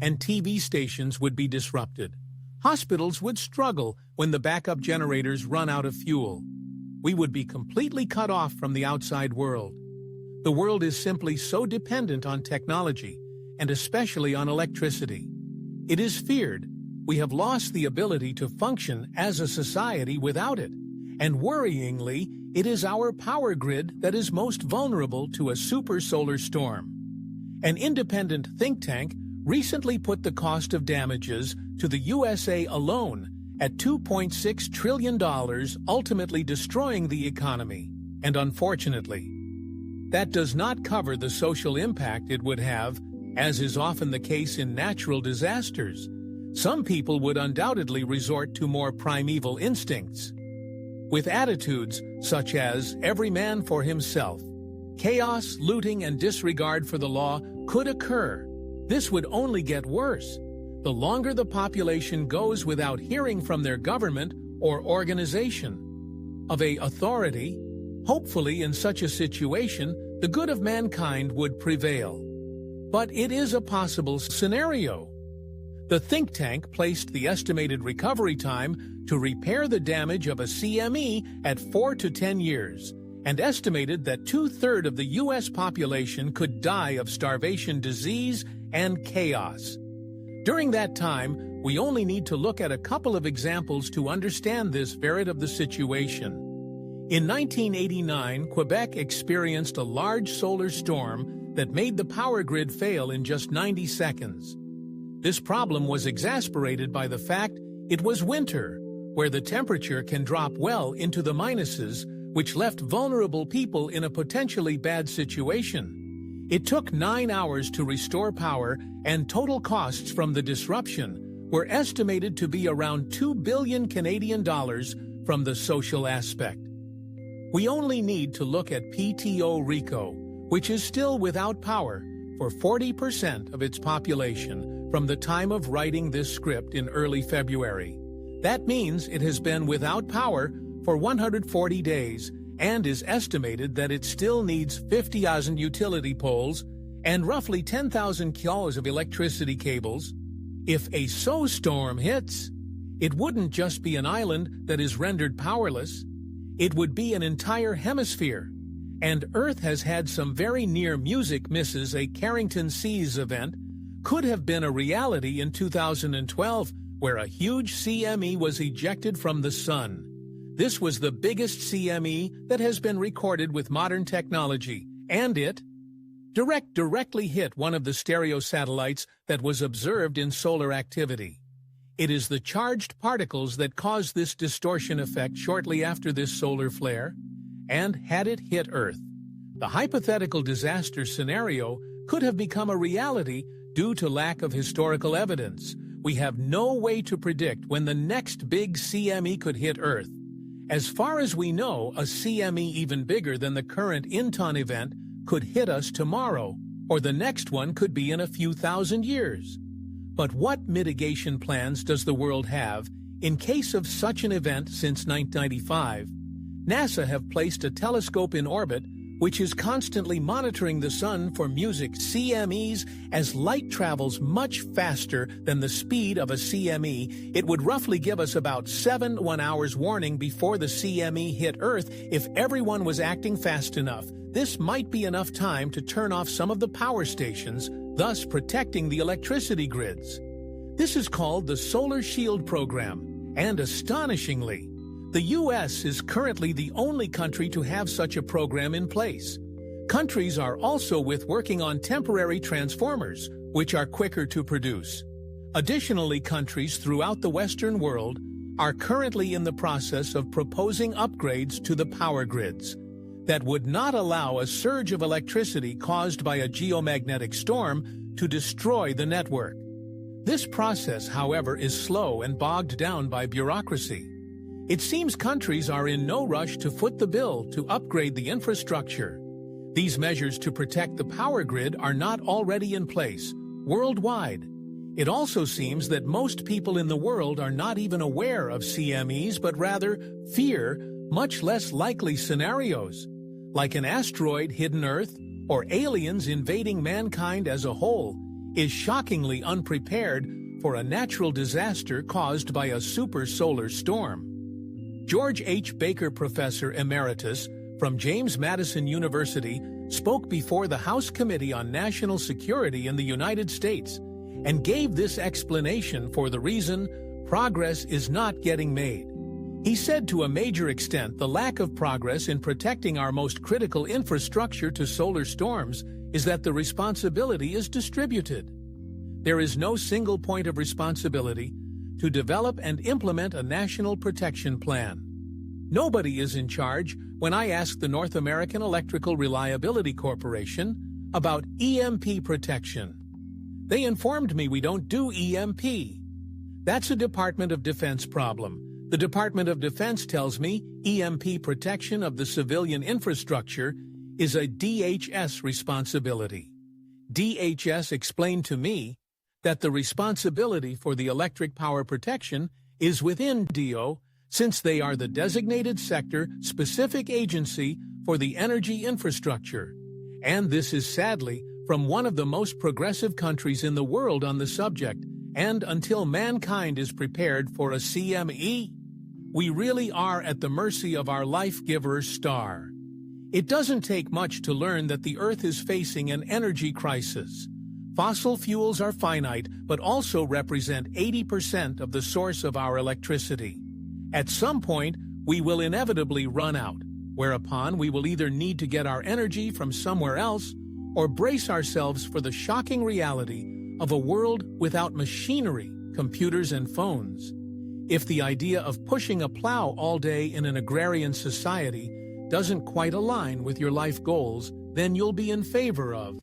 and TV stations would be disrupted. Hospitals would struggle when the backup generators run out of fuel. We would be completely cut off from the outside world. The world is simply so dependent on technology, and especially on electricity. It is feared we have lost the ability to function as a society without it, and worryingly, it is our power grid that is most vulnerable to a super solar storm. An independent think tank recently put the cost of damages to the USA alone at $2.6 trillion, ultimately destroying the economy. And unfortunately, that does not cover the social impact it would have, as is often the case in natural disasters. Some people would undoubtedly resort to more primeval instincts, with attitudes such as every man for himself. Chaos, looting, and disregard for the law could occur. This would only get worse. The longer the population goes without hearing from their government or organization of an authority, hopefully in such a situation, the good of mankind would prevail. But it is a possible scenario. The think tank placed the estimated recovery time to repair the damage of a CME at 4 to 10 years, and estimated that 2/3 of the U.S. population could die of starvation, disease, and chaos. During that time, we only need to look at a couple of examples to understand this variety of the situation. In 1989, Quebec experienced a large solar storm that made the power grid fail in just 90 seconds. This problem was exacerbated by the fact it was winter, where the temperature can drop well into the minuses, which left vulnerable people in a potentially bad situation. It took 9 hours to restore power, and total costs from the disruption were estimated to be around $2 billion Canadian dollars from the social aspect. We only need to look at Puerto Rico, which is still without power for 40% of its population from the time of writing this script in early February. That means it has been without power for 140 days and is estimated that it still needs 50,000 utility poles and roughly 10,000 kilometers of electricity cables. If a storm hits, it wouldn't just be an island that is rendered powerless. It would be an entire hemisphere. And Earth has had some very near music misses. A Carrington Seas event could have been a reality in 2012, where a huge CME was ejected from the sun. This was the biggest CME that has been recorded with modern technology, and it directly hit one of the stereo satellites that was observed in solar activity. It is the charged particles that caused this distortion effect shortly after this solar flare, and had it hit Earth, the hypothetical disaster scenario could have become a reality due to lack of historical evidence. We have no way to predict when the next big CME could hit Earth. As far as we know, a CME even bigger than the current Inton event could hit us tomorrow, or the next one could be in a few thousand years. But what mitigation plans does the world have in case of such an event? Since 1995, NASA have placed a telescope in orbit which is constantly monitoring the sun for music CMEs. As light travels much faster than the speed of a CME, it would roughly give us about 1 hours warning before the CME hit Earth. If everyone was acting fast enough, this might be enough time to turn off some of the power stations, thus protecting the electricity grids. This is called the Solar Shield Program, and astonishingly, the U.S. is currently the only country to have such a program in place. Countries are also working on temporary transformers, which are quicker to produce. Additionally, countries throughout the Western world are currently in the process of proposing upgrades to the power grids that would not allow a surge of electricity caused by a geomagnetic storm to destroy the network. This process, however, is slow and bogged down by bureaucracy. It seems countries are in no rush to foot the bill to upgrade the infrastructure. These measures to protect the power grid are not already in place worldwide. It also seems that most people in the world are not even aware of CMEs, but rather fear much less likely scenarios, like an asteroid hitting Earth or aliens invading mankind as a whole. is shockingly unprepared for a natural disaster caused by a super solar storm. George H. Baker, Professor Emeritus from James Madison University, spoke before the House Committee on National Security in the United States and gave this explanation for the reason progress is not getting made. He said to a major extent the lack of progress in protecting our most critical infrastructure to solar storms is that the responsibility is distributed. There is no single point of responsibility to develop and implement a national protection plan. Nobody is in charge when I asked the North American Electrical Reliability Corporation about EMP protection. They informed me we don't do EMP. That's a Department of Defense problem. The Department of Defense tells me EMP protection of the civilian infrastructure is a DHS responsibility. DHS explained to me that the responsibility for the electric power protection is within DO, since they are the designated sector-specific agency for the energy infrastructure. And this is sadly from one of the most progressive countries in the world on the subject, and until mankind is prepared for a CME, we really are at the mercy of our life-giver star. It doesn't take much to learn that the Earth is facing an energy crisis. Fossil fuels are finite, but also represent 80% of the source of our electricity. At some point, we will inevitably run out, whereupon we will either need to get our energy from somewhere else or brace ourselves for the shocking reality of a world without machinery, computers, and phones. If the idea of pushing a plow all day in an agrarian society doesn't quite align with your life goals, then you'll be in favor of